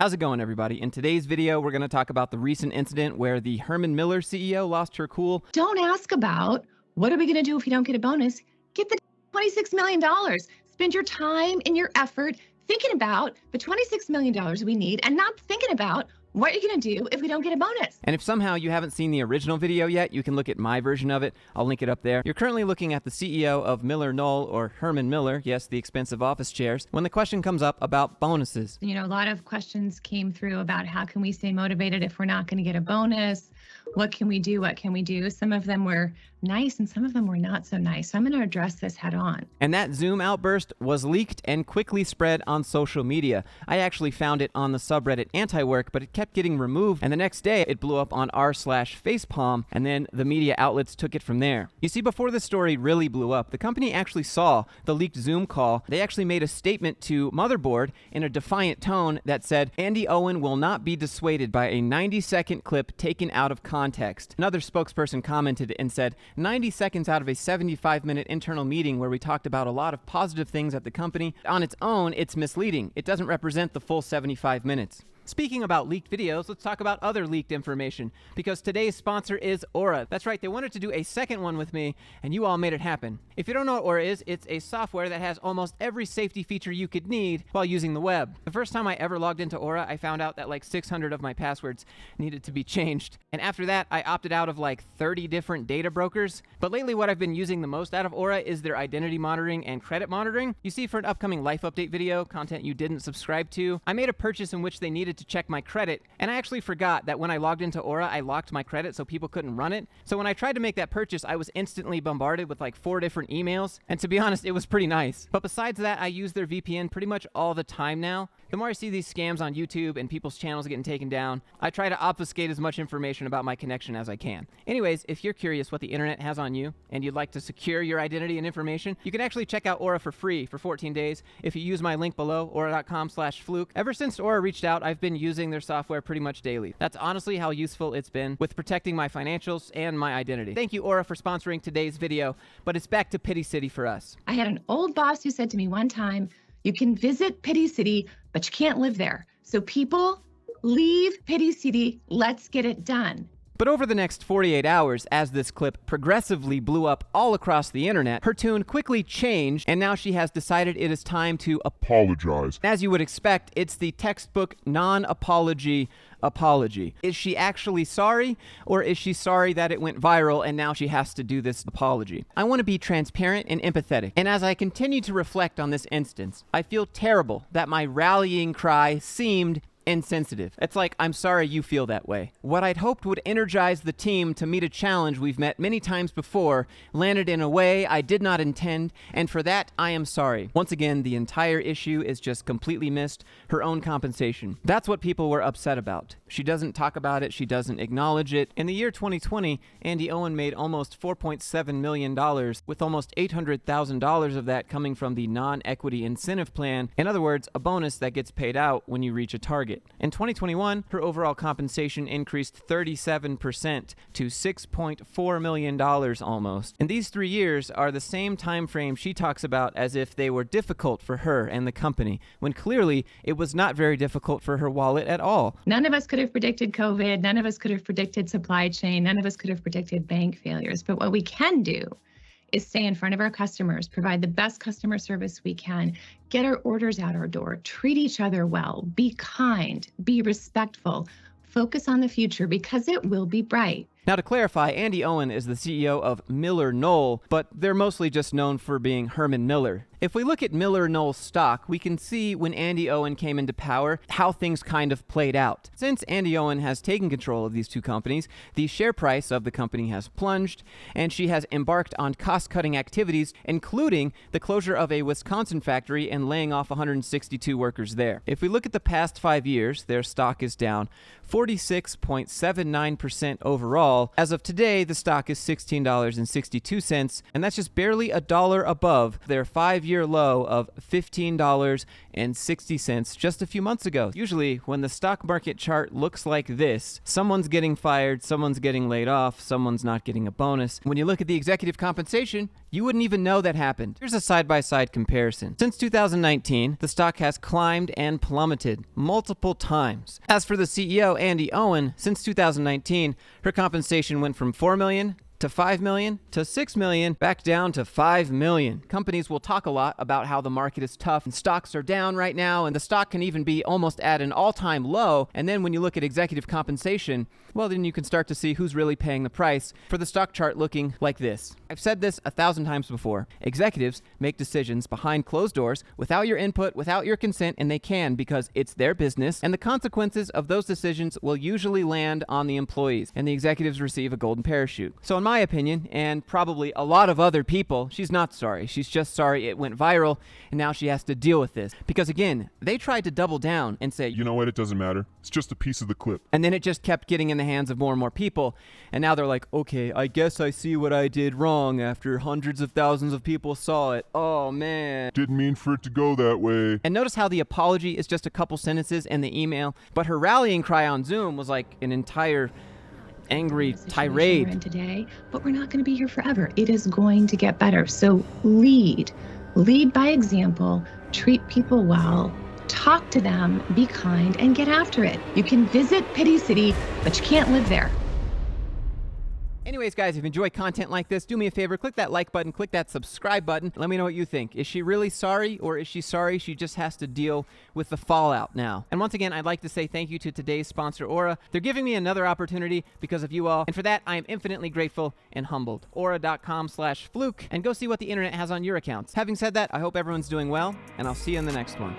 How's it going, everybody? In today's video, we're going to talk about the recent incident where the Herman Miller CEO lost her cool. Don't ask about what are we going to do if we don't get a bonus. Get the $26 million. Spend your time and your effort thinking about the $26 million we need and not thinking about what you're going to do if we don't get a bonus. And if somehow you haven't seen the original video yet, you can look at my version of it. I'll link it up there. You're currently looking at the CEO of MillerKnoll, or Herman Miller, yes, the expensive office chairs, when the question comes up about bonuses. You know, a lot of questions came through about how can we stay motivated if we're not going to get a bonus? What can we do? What can we do? Some of them were nice and some of them were not so nice. So I'm going to address this head on. And that Zoom outburst was leaked and quickly spread on social media. I actually found it on the subreddit Anti-Work, but it kept getting removed. And the next day it blew up on r/facepalm, and then the media outlets took it from there. You see, before the story really blew up, the company actually saw the leaked Zoom call. They actually made a statement to Motherboard in a defiant tone that said, "Andy Owen will not be dissuaded by a 90-second clip taken out of context." Another spokesperson commented and said, 90 seconds out of a 75-minute internal meeting where we talked about a lot of positive things at the company, on its own, it's misleading. It doesn't represent the full 75 minutes. Speaking about leaked videos, let's talk about other leaked information, because today's sponsor is Aura. That's right, they wanted to do a second one with me, and you all made it happen. If you don't know what Aura is, it's a software that has almost every safety feature you could need while using the web. The first time I ever logged into Aura, I found out that like 600 of my passwords needed to be changed. And after that, I opted out of like 30 different data brokers. But lately, what I've been using the most out of Aura is their identity monitoring and credit monitoring. You see, for an upcoming life update video, content you didn't subscribe to, I made a purchase in which they needed to check my credit, and I actually forgot that when I logged into Aura, I locked my credit so people couldn't run it. So when I tried to make that purchase, I was instantly bombarded with like 4 different emails, and to be honest, it was pretty nice. But besides that, I use their VPN pretty much all the time now. The more I see these scams on YouTube and people's channels getting taken down, I try to obfuscate as much information about my connection as I can. Anyways, if you're curious what the internet has on you and you'd like to secure your identity and information, you can actually check out Aura for free for 14 days if you use my link below, aura.com/fluke. Ever since Aura reached out, I've been using their software pretty much daily. That's honestly how useful it's been with protecting my financials and my identity. Thank you, Aura, for sponsoring today's video, but it's back to Pity City for us. I had an old boss who said to me one time, you can visit Pity City, but you can't live there. So people, leave Pity City. Let's get it done. But over the next 48 hours, as this clip progressively blew up all across the internet, her tune quickly changed, and now she has decided it is time to apologize. As you would expect, it's the textbook non-apology apology. Is she actually sorry, or is she sorry that it went viral and now she has to do this apology? I want to be transparent and empathetic, and as I continue to reflect on this instance, I feel terrible that my rallying cry seemed insensitive. It's like, I'm sorry you feel that way. What I'd hoped would energize the team to meet a challenge we've met many times before landed in a way I did not intend, and for that, I am sorry. Once again, the entire issue is just completely missed, her own compensation. That's what people were upset about. She doesn't talk about it, she doesn't acknowledge it. In the year 2020, Andy Owen made almost $4.7 million, with almost $800,000 of that coming from the non-equity incentive plan. In other words, a bonus that gets paid out when you reach a target. In 2021, her overall compensation increased 37% to $6.4 million almost. And these 3 years are the same time frame she talks about as if they were difficult for her and the company, when clearly it was not very difficult for her wallet at all. None of us could have predicted COVID. None of us could have predicted supply chain. None of us could have predicted bank failures. But what we can do is stay in front of our customers, provide the best customer service we can, get our orders out our door, treat each other well, be kind, be respectful, focus on the future because it will be bright. Now, to clarify, Andy Owen is the CEO of MillerKnoll, but they're mostly just known for being Herman Miller. If we look at MillerKnoll stock, we can see when Andy Owen came into power, how things kind of played out. Since Andy Owen has taken control of these two companies, the share price of the company has plunged, and she has embarked on cost-cutting activities, including the closure of a Wisconsin factory and laying off 162 workers there. If we look at the past 5 years, their stock is down 46.79% overall. As of today, the stock is $16.62, and that's just barely $1 above their 5-year 5-year low of $15.60 just a few months ago. Usually, when the stock market chart looks like this, someone's getting fired, someone's getting laid off, someone's not getting a bonus. When you look at the executive compensation, you wouldn't even know that happened. Here's a side-by-side comparison. Since 2019, the stock has climbed and plummeted multiple times. As for the CEO, Andy Owen, since 2019, her compensation went from $4 million to $5 million to $6 million, back down to $5 million. Companies will talk a lot about how the market is tough and stocks are down right now, and the stock can even be almost at an all-time low. And then when you look at executive compensation, well, then you can start to see who's really paying the price for the stock chart looking like this. I've said this 1,000 times before. Executives make decisions behind closed doors without your input, without your consent, and they can because it's their business, and the consequences of those decisions will usually land on the employees, and the executives receive a golden parachute. So in my opinion, and probably a lot of other people, she's not sorry. She's just sorry it went viral, and now she has to deal with this. Because again, they tried to double down and say, you know what, it doesn't matter. It's just a piece of the clip. And then it just kept getting in the hands of more and more people. And now they're like, okay, I guess I see what I did wrong after hundreds of thousands of people saw it. Oh, man. Didn't mean for it to go that way. And notice how the apology is just a couple sentences in the email, but her rallying cry on Zoom was like an entire angry tirade. We're in today, but we're not going to be here forever. It is going to get better. So lead by example, treat people well, talk to them, be kind, and get after it. You can visit Pity City, but you can't live there. Anyways, guys, if you enjoy content like this, do me a favor, click that like button, click that subscribe button. Let me know what you think. Is she really sorry, or is she sorry she just has to deal with the fallout now? And once again, I'd like to say thank you to today's sponsor, Aura. They're giving me another opportunity because of you all, and for that, I am infinitely grateful and humbled. Aura.com/Fluke, and go see what the internet has on your accounts. Having said that, I hope everyone's doing well, and I'll see you in the next one.